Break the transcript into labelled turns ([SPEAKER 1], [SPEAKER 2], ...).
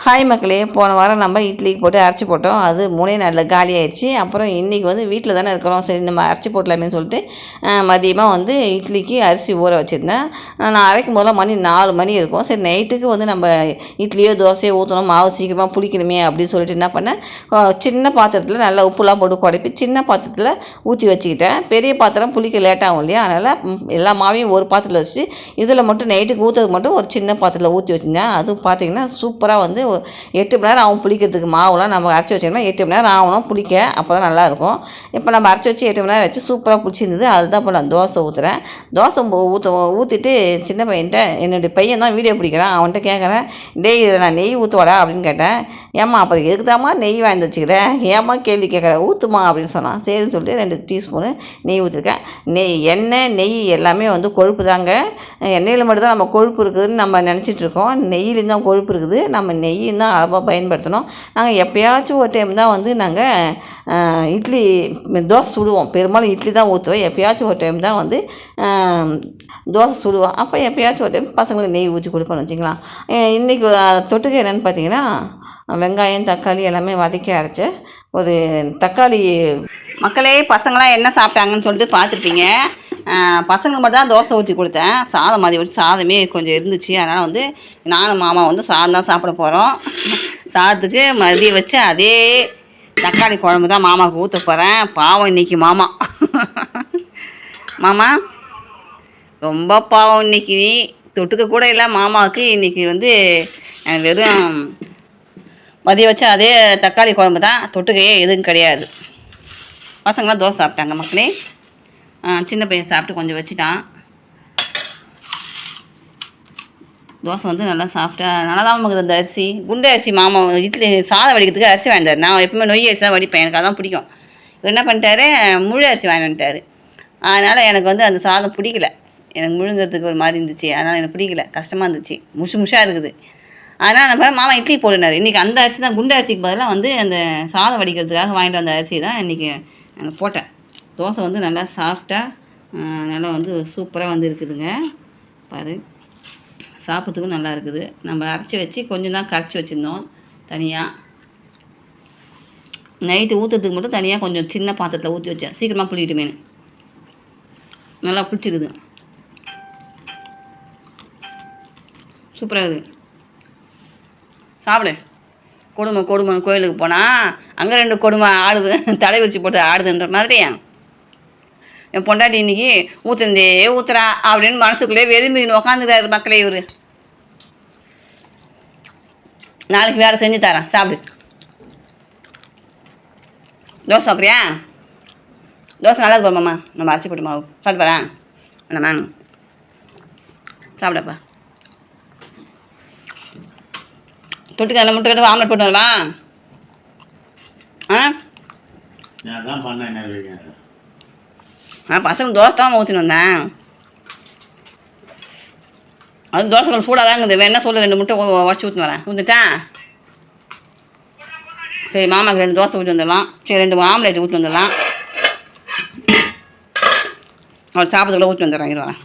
[SPEAKER 1] Hi மக்களே, போன வாரம் நம்ம இட்லிக்கு போட்டு அரைச்சி போட்டோம். அது 3 நாளில் காலி ஆயிடுச்சு. அப்புறம் இன்றைக்கி வந்து வீட்டில் தானே இருக்கிறோம், சரி நம்ம அரைச்சி போட்டலாமே சொல்லிட்டு மதியமாக வந்து இட்லிக்கு அரிசி ஊற வச்சுருந்தேன். நான் அரைக்கும் போதெல்லாம் மணி 4 மணி இருக்கும். சரி நைட்டுக்கு வந்து நம்ம இட்லியோ தோசையோ ஊற்றணும், மாவு சீக்கிரமாக புளிக்கணுமே அப்படின்னு சொல்லிட்டு என்ன பண்ணேன், சின்ன பாத்திரத்தில் நல்லா உப்புலாம் போட்டு குழப்பி சின்ன பாத்திரத்தில் ஊற்றி வச்சுக்கிட்டேன். பெரிய பாத்திரம் புளிக்க லேட்டாகும் இல்லையா, அதனால் எல்லா மாவையும் ஒரு பாத்திரத்தில் வச்சு இதில் மட்டும் நைட்டுக்கு ஊற்றுறது மட்டும் ஒரு சின்ன பாத்திரத்தில் ஊற்றி வச்சுருந்தேன். அதுவும் பார்த்திங்கன்னா சூப்பராக வந்து 8 மணி நேரம் ஆகும் புளிக்கிறதுக்கு. மாவுலாம் நம்ம அரைச்சி வச்சோம்னா 8 மணி நேரம் ஆகணும் புளிக்க, அப்போ தான் நல்லாயிருக்கும். இப்போ நம்ம அரைச்சி வச்சு 8 மணி நேரம் வச்சு சூப்பராக புளிச்சிருந்தது. அதுதான் இப்போ நான் தோசை ஊற்றுறேன். தோசை ஊற்றிட்டு சின்ன பையன்ட்ட, என்னுடைய பையன் தான் வீடியோ பிடிக்கிறான், அவன்கிட்ட கேட்குறேன், டேய் இதை நான் நெய் ஊற்றுவாடா அப்படின்னு கேட்டேன். ஏம்மா அப்புறம் எதுக்கு தாம்மா நெய் வாங்கி வச்சுக்கிறேன், ஏம்மா கேள்வி கேட்குறேன், ஊற்றுமா அப்படின்னு சொன்னான். சரின்னு சொல்லிட்டு 2 டீஸ்பூனு நெய் ஊற்றிருக்கேன். எண்ணெய் நெய் எல்லாமே வந்து கொழுப்பு தாங்க. எண்ணெயில் மட்டும்தான் நம்ம கொழுப்பு இருக்குதுன்னு நம்ம நினச்சிட்ருக்கோம். நெய்யிலேருந்து தான் கொழுப்பு இருக்குது. நம்ம நெய் தான் அளவாக பயன்படுத்தணும். நாங்கள் எப்போயாச்சும் ஒரு டைம் தான் வந்து நாங்கள் இட்லி தோசை சுடுவோம். பெரும்பாலும் இட்லி தான் ஊற்றுவோம். எப்போயாச்சும் ஒரு டைம் தான் வந்து தோசை சுடுவோம். அப்போ எப்போயாச்சும் ஒரு டைம் பசங்களுக்கு நெய் ஊற்றி கொடுப்போம்னு வச்சுக்கலாம். இன்றைக்கி தொட்டுக்க என்னென்னு பார்த்தீங்கன்னா, வெங்காயம் தக்காளி எல்லாமே வதக்கி அரைச்ச ஒரு தக்காளி. மக்களே, பசங்களாம் என்ன சாப்பிட்டாங்கன்னு சொல்லிட்டு பார்த்துருப்பீங்க. பசங்களுக்கு மட்டும் தான் தோசை ஊற்றி கொடுத்தேன். சாதம் மதியம் வச்சு சாதமே கொஞ்சம் இருந்துச்சு. அதனால் வந்து நானும் மாமா வந்து சாதம் தான் சாப்பிட போகிறோம். சாதத்துக்கு மதியம் வச்சு அதே தக்காளி குழம்பு தான் மாமாவுக்கு ஊற்ற போகிறேன். பாவம் இன்றைக்கி மாமா மாமா ரொம்ப பாவம். இன்றைக்கி தொட்டுக்க கூட இல்லை மாமாவுக்கு. இன்றைக்கி வந்து வெறும் மதியம் வச்சு அதே தக்காளி குழம்பு தான், தொட்டுக்கையே எதுவும் கிடையாது. பசங்களாம் தோசை சாப்பிட்டாங்க மக்களே. சின்ன பையன் சாப்பிட்டு கொஞ்சம் வச்சுட்டான். தோசை வந்து நல்லா சாஃப்டாக நல்லா தான் இருக்குது. அந்த அரிசி குண்டு அரிசி மாமா இட்லி சாதம் வடிக்கிறதுக்கு அரிசி வாங்கிட்டார். நான் எப்பவுமே நொய் அரிசி தான் வடிப்பேன், எனக்கு அதான் பிடிக்கும். இவர் என்ன பண்ணிட்டாரு, முழு அரிசி வாங்கி வந்துட்டார். அதனால் எனக்கு வந்து அந்த சாதம் பிடிக்கல. எனக்கு முழுங்கிறதுக்கு ஒரு மாதிரி இருந்துச்சு. அதனால் எனக்கு பிடிக்கல, கஷ்டமாக இருந்துச்சு, முஷாக இருக்குது. அதனால் நம்ம மாமா இட்லி போடுனார். இன்றைக்கி அந்த அரிசி தான், குண்டு அரிசிக்கு பதிலாக வந்து அந்த சாதம் வடிக்கிறதுக்காக வாங்கிட்டு வந்த அரிசி தான் இன்றைக்கி நான் போட்டேன். தோசை வந்து நல்லா சாஃப்டாக நல்லா வந்து சூப்பராக வந்து இருக்குதுங்க. பாரு, சாப்பிட்றதுக்கும் நல்லா இருக்குது. நம்ம அரைச்சி வச்சு கொஞ்சம் தான் கரைச்சி வச்சுருந்தோம் தனியாக. நைட்டு ஊற்றுறதுக்கு மட்டும் தனியாக கொஞ்சம் சின்ன பாத்திரத்தில் ஊற்றி வச்சேன், சீக்கிரமாக புளிக்கிட்டுமேனு. நல்லா புளிச்சிருக்குது, சூப்பராக இருக்குது. சாப்பிடு. கொடுமை கோயிலுக்கு போனால் அங்கே 2 கொடுமை ஆடுது, தலை வச்சு போட்டு ஆடுதுன்ற மாதிரி என் பொண்டாட்டி இன்றைக்கி ஊற்றுந்தே ஊற்றுறா அப்படின்னு மனசுக்குள்ளே விரும்பின்னு உக்காந்துக்கிறாரு மக்களே. இவர் நாளைக்கு வேறு செஞ்சு தரேன், சாப்பிடு. தோசை சாப்பிட்றியா? தோசை நல்லா இருக்கு மாமா, நம்ம அரைச்சி போட்டு மாவு சாப்பிட்டு போகிறேன். என்னம்மா சாப்பிடப்பா. தொட்டுக்க அந்த முட்டை கட்டு ஆம்லெட் போட்டு வரலாம். பசங்க தோசை தான் ஊற்றின்னு வந்தேன். அது தோசை கொஞ்சம் சூடாக தான் இருக்குது. வேணா சொல்லு, 2 முட்டை உடச்சி ஊற்றி வரேன். ஊற்றிட்டேன். சரி மாமாவுக்கு 2 தோசை ஊற்றி வந்துடலாம். சரி 2 ஆம்லேட் ஊற்றி வந்துடலாம். அவர் சாப்பிட்றதுக்குள்ள ஊற்றி வந்துடுறேன். இருவேன்.